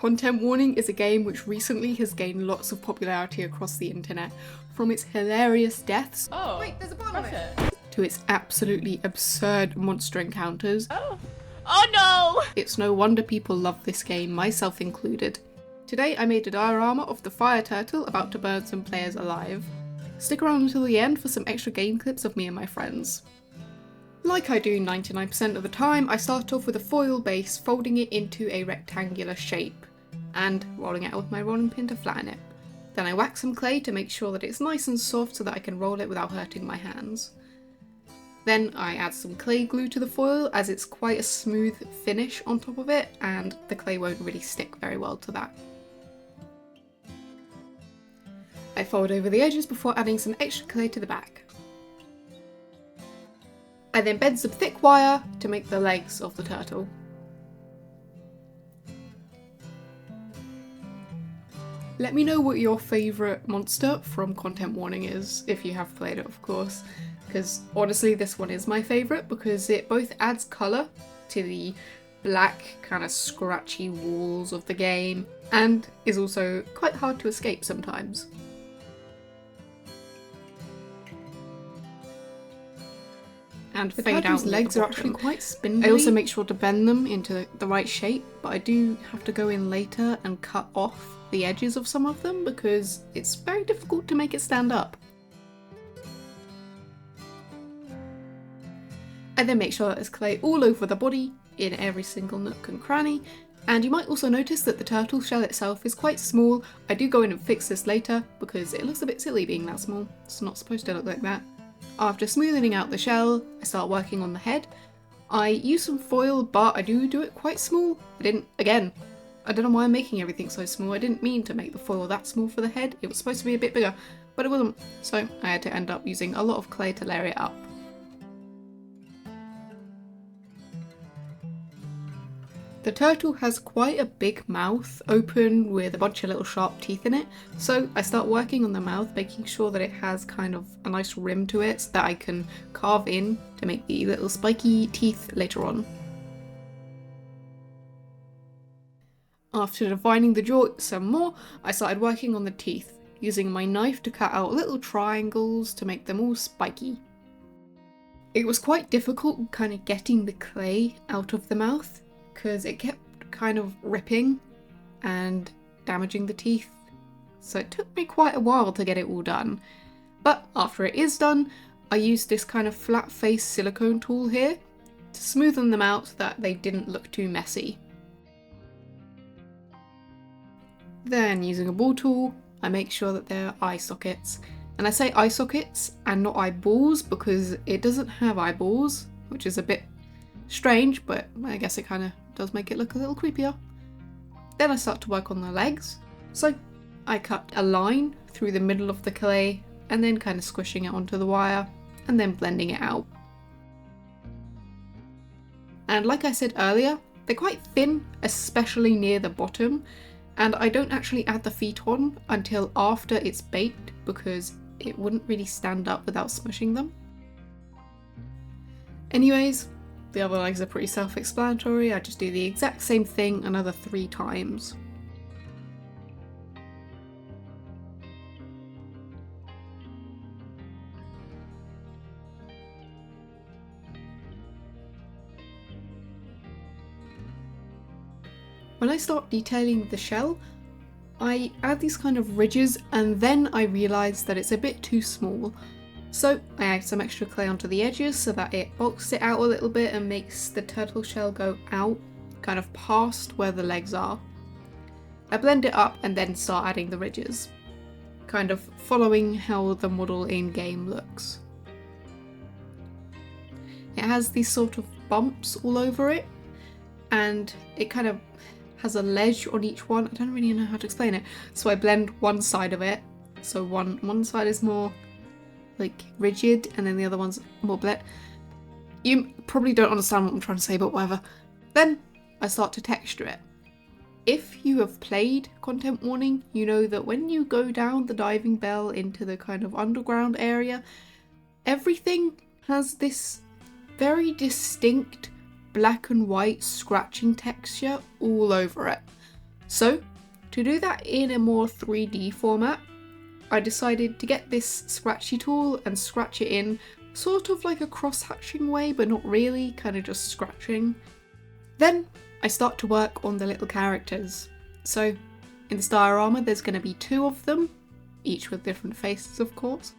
Content warning is a game which recently has gained lots of popularity across the internet, from its hilarious deaths Wait, there's a button on it. to its absolutely absurd monster encounters. Oh no! It's no wonder people love this game, myself included. Today I made a diorama of the fire turtle about to burn some players alive. Stick around until the end for some extra game clips of me and my friends. Like I do 99% of the time, I start off with a foil base, folding it into a rectangular shape, and rolling it out with my rolling pin to flatten it. Then I wax some clay to make sure that it's nice and soft so that I can roll it without hurting my hands. Then I add some clay glue to the foil, as it's quite a smooth finish on top of it, and the clay won't really stick very well to that. I fold over the edges before adding some extra clay to the back. I then bend some thick wire to make the legs of the turtle. Let me know what your favourite monster from Content Warning is, if you have played it of course, because honestly this one is my favourite because it both adds colour to the black kind of scratchy walls of the game and is also quite hard to escape sometimes. And the turtle's legs are actually quite spindly. I also make sure to bend them into the right shape, but I do have to go in later and cut off the edges of some of them because it's very difficult to make it stand up. I then make sure that there's clay all over the body, in every single nook and cranny, and you might also notice that the turtle shell itself is quite small. I do go in and fix this later because it looks a bit silly being that small. It's not supposed to look like that. After smoothing out the shell, I start working on the head. I use some foil, but I do it quite small. I don't know why I'm making everything so small. I didn't mean to make the foil that small for the head. It was supposed to be a bit bigger, but it wasn't. So I had to end up using a lot of clay to layer it up. The turtle has quite a big mouth, open with a bunch of little sharp teeth in it, so I start working on the mouth, making sure that it has kind of a nice rim to it so that I can carve in to make the little spiky teeth later on. After defining the jaw some more, I started working on the teeth, using my knife to cut out little triangles to make them all spiky. It was quite difficult kind of getting the clay out of the mouth, because it kept kind of ripping and damaging the teeth, so it took me quite a while to get it all done. But after it is done, I used this kind of flat face silicone tool here to smoothen them out so that they didn't look too messy. Then using a ball tool, I make sure that there are eye sockets. And I say eye sockets and not eyeballs because it doesn't have eyeballs, which is a bit strange, but I guess it kind of does make it look a little creepier. Then I start to work on the legs. So I cut a line through the middle of the clay and then kind of squishing it onto the wire and then blending it out. And like I said earlier, they're quite thin, especially near the bottom, and I don't actually add the feet on until after it's baked because it wouldn't really stand up without smushing them. Anyways, the other legs are pretty self-explanatory. I just do the exact same thing another 3 times. When I start detailing the shell, I add these kind of ridges and then I realise that it's a bit too small. So I add some extra clay onto the edges so that it bulks it out a little bit and makes the turtle shell go out, kind of past where the legs are. I blend it up and then start adding the ridges, kind of following how the model in game looks. It has these sort of bumps all over it, and it kind of has a ledge on each one. I don't really know how to explain it. So I blend one side of it, so one side is more like rigid and then the other one's more blend. You probably don't understand what I'm trying to say, but whatever. Then I start to texture it. If you have played Content Warning, you know that when you go down the diving bell into the kind of underground area, everything has this very distinct black and white scratching texture all over it. So to do that in a more 3D format, I decided to get this scratchy tool and scratch it in sort of like a cross-hatching way, but not really, kind of just scratching. Then I start to work on the little characters. So in this diorama there's going to be 2 of them, each with different faces of course,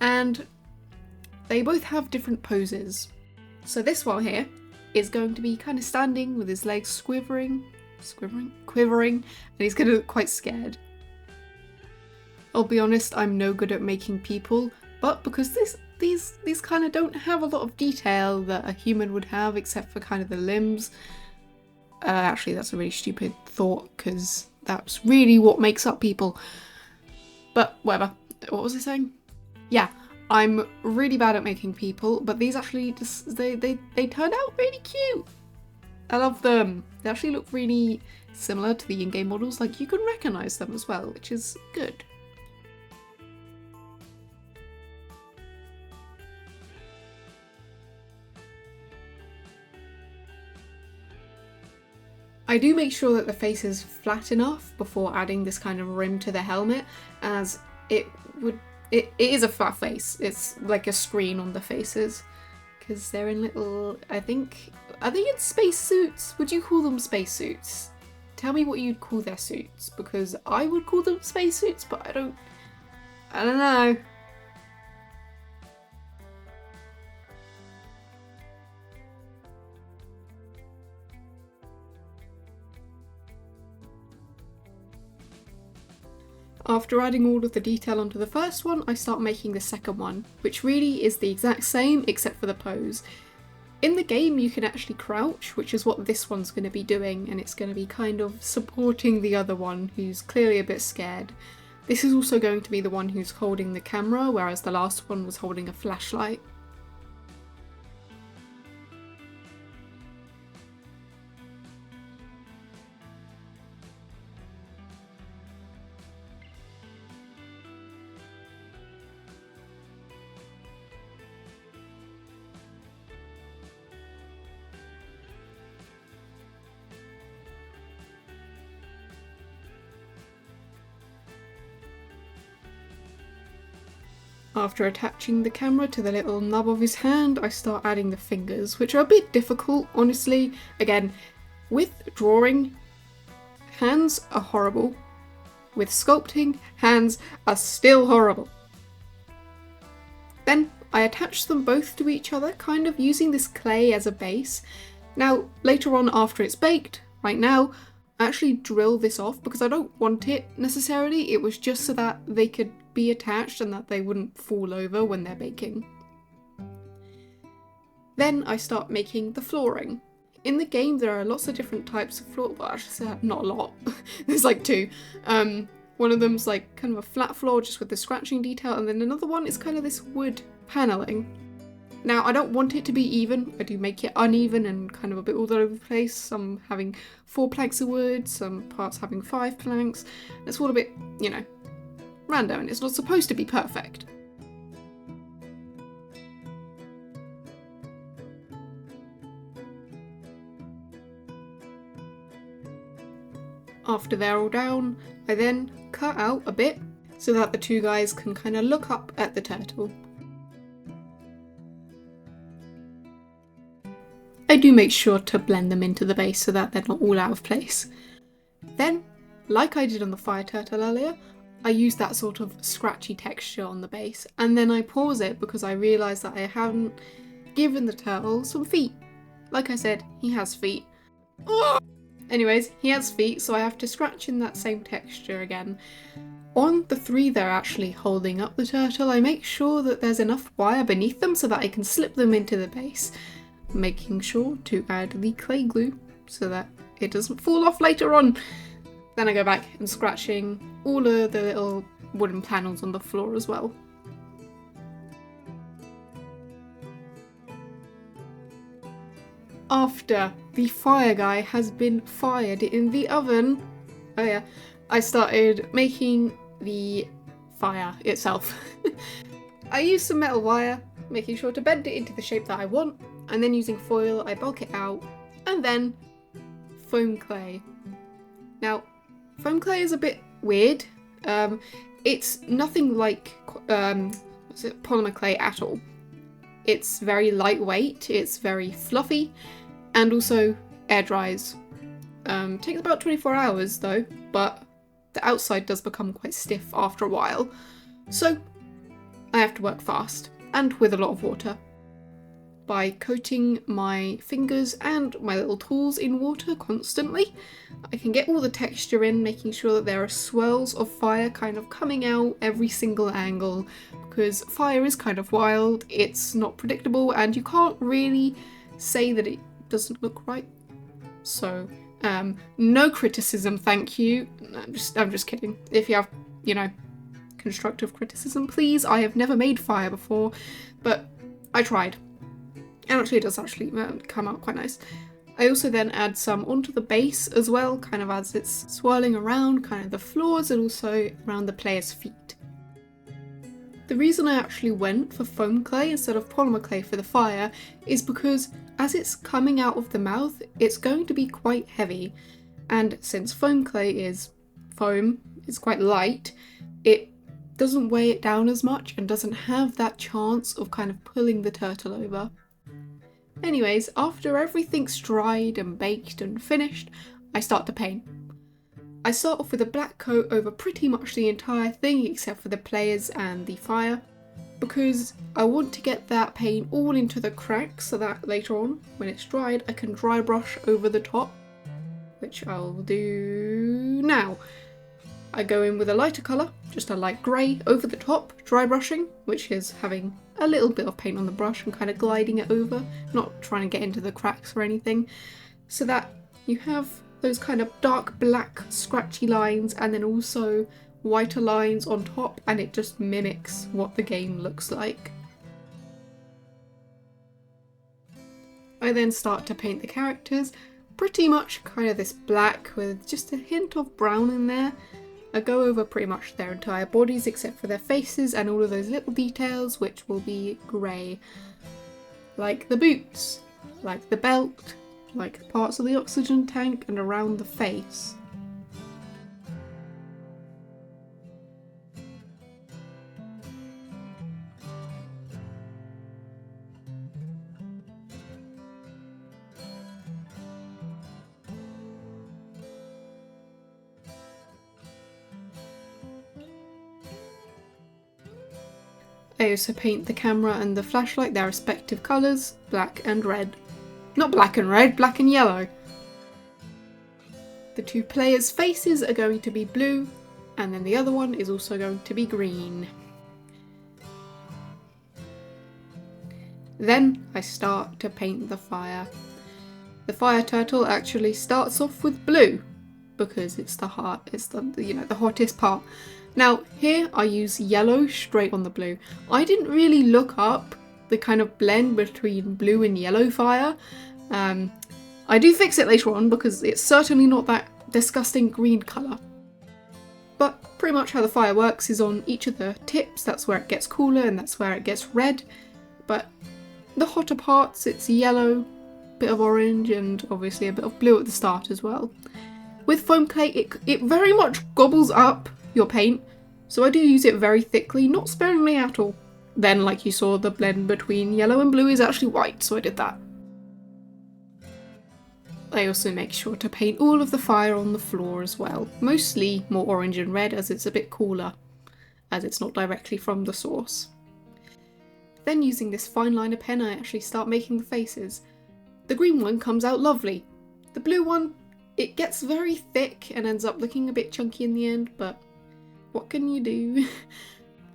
and they both have different poses. So this one here is going to be kind of standing with his legs quivering, and he's going to look quite scared. I'll be honest, I'm no good at making people, but because these kind of don't have a lot of detail that a human would have except for kind of the limbs. Actually, that's a really stupid thought because that's really what makes up people. But whatever. What was I saying? Yeah, I'm really bad at making people, but these actually just they turned out really cute. I love them. They actually look really similar to the in-game models. Like, you can recognize them as well, which is good. I do make sure that the face is flat enough before adding this kind of rim to the helmet, as it is a flat face. It's like a screen on the faces, because they're in little, are they in space suits? Would you call them space suits? Tell me what you'd call their suits, because I would call them space suits, but I don't know. After adding all of the detail onto the first one, I start making the second one, which really is the exact same except for the pose. In the game you can actually crouch, which is what this one's going to be doing, and it's going to be kind of supporting the other one who's clearly a bit scared. This is also going to be the one who's holding the camera, whereas the last one was holding a flashlight. After attaching the camera to the little nub of his hand, I start adding the fingers, which are a bit difficult, honestly. Again, with drawing, hands are horrible. With sculpting, hands are still horrible. Then I attach them both to each other, kind of using this clay as a base. Now, later on after it's baked, right now, I actually drill this off because I don't want it necessarily. It was just so that they could be attached and that they wouldn't fall over when they're baking. Then I start making the flooring. In the game there are lots of different types of floor, well actually not a lot, there's like 2. One of them's like kind of a flat floor just with the scratching detail, and then another one is kind of this wood paneling. Now I don't want it to be even, I do make it uneven and kind of a bit all over the place, some having 4 planks of wood, some parts having 5 planks. It's all a bit, you know, random, and it's not supposed to be perfect. After they're all down, I then cut out a bit so that the 2 guys can kind of look up at the turtle. I do make sure to blend them into the base so that they're not all out of place. Then, like I did on the fire turtle earlier, I use that sort of scratchy texture on the base, and then I pause it because I realise that I haven't given the turtle some feet. Like I said, he has feet. Anyways, he has feet, so I have to scratch in that same texture again. On the 3 they're actually holding up the turtle, I make sure that there's enough wire beneath them so that I can slip them into the base, making sure to add the clay glue so that it doesn't fall off later on. Then I go back and scratching all of the little wooden panels on the floor as well. After the fire guy has been fired in the oven, I started making the fire itself. I used some metal wire, making sure to bend it into the shape that I want, and then using foil I bulk it out, and then foam clay. Now, Foam clay is a bit weird. It's nothing like polymer clay at all. It's very lightweight, it's very fluffy, and also air dries. Takes about 24 hours though, but the outside does become quite stiff after a while. So I have to work fast, and with a lot of water. By coating my fingers and my little tools in water constantly, I can get all the texture in, making sure that there are swirls of fire kind of coming out every single angle, because fire is kind of wild, it's not predictable, and you can't really say that it doesn't look right. So, no criticism, thank you. I'm just kidding. If you have, constructive criticism, please. I have never made fire before, but I tried. And actually it does come out quite nice. I also then add some onto the base as well, kind of as it's swirling around kind of the floors and also around the player's feet. The reason I actually went for foam clay instead of polymer clay for the fire is because as it's coming out of the mouth, it's going to be quite heavy. And since foam clay is foam, it's quite light, it doesn't weigh it down as much and doesn't have that chance of kind of pulling the turtle over. Anyways, after everything's dried and baked and finished, I start to paint. I start off with a black coat over pretty much the entire thing except for the players and the fire, because I want to get that paint all into the cracks so that later on, when it's dried, I can dry brush over the top, which I'll do now. I go in with a lighter colour, just a light grey, over the top, dry brushing, which is having a little bit of paint on the brush and kind of gliding it over, not trying to get into the cracks or anything, so that you have those kind of dark black scratchy lines and then also whiter lines on top, and it just mimics what the game looks like. I then start to paint the characters, pretty much kind of this black with just a hint of brown in there. I go over pretty much their entire bodies except for their faces and all of those little details which will be grey. Like the boots, like the belt, like parts of the oxygen tank and around the face. I also paint the camera and the flashlight their respective colours, black and red. Not black and red, black and yellow. The two players' faces are going to be blue, and then the other one is also going to be green. Then I start to paint the fire. The fire turtle actually starts off with blue, because it's the hottest part. Now here I use yellow straight on the blue. I didn't really look up the kind of blend between blue and yellow fire. I do fix it later on because it's certainly not that disgusting green colour. But pretty much how the fire works is on each of the tips, that's where it gets cooler and that's where it gets red. But the hotter parts, it's yellow, bit of orange and obviously a bit of blue at the start as well. With foam clay it very much gobbles up your paint, so I do use it very thickly, not sparingly at all. Then, like you saw, the blend between yellow and blue is actually white, so I did that. I also make sure to paint all of the fire on the floor as well, mostly more orange and red as it's a bit cooler, as it's not directly from the source. Then using this fine liner pen I actually start making the faces. The green one comes out lovely. The blue one, it gets very thick and ends up looking a bit chunky in the end, but what can you do?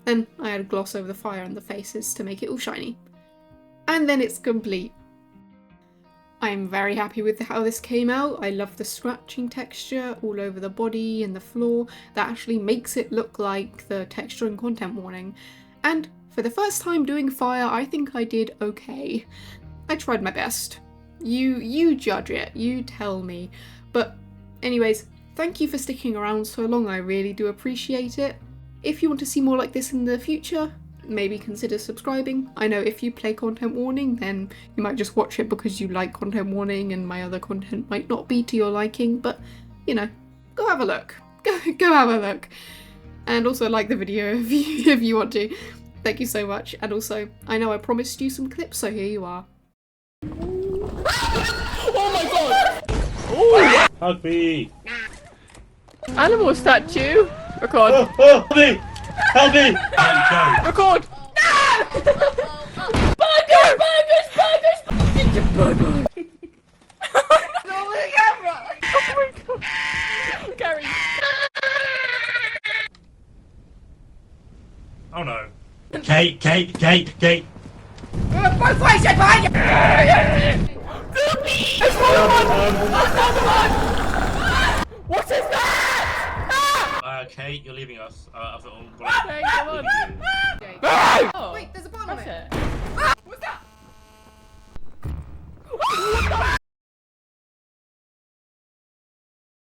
Then I add gloss over the fire and the faces to make it all shiny. And then it's complete. I'm very happy with how this came out. I love the scratching texture all over the body and the floor. That actually makes it look like the texture and content warning. And for the first time doing fire, I think I did okay. I tried my best. You judge it, you tell me. But anyways, thank you for sticking around so long, I really do appreciate it. If you want to see more like this in the future, maybe consider subscribing. I know if you play content warning, then you might just watch it because you like content warning and my other content might not be to your liking, but you know, go have a look. go have a look. And also like the video if you want to. Thank you so much. And also, I know I promised you some clips, so here you are. Oh my god! Ooh. Hug me! Animal statue. Record. Oh, help me! Help me! Record. No! Burgers! Burgers! Burgers! It's a burger! No, the camera! Oh my god! Gary. Oh no. Kate! Kate! Kate! Kate! Both ways, you're behind you! It's what is that? Kate, you're leaving us. I thought, Okay, come on. Wait, there's a bottom of it.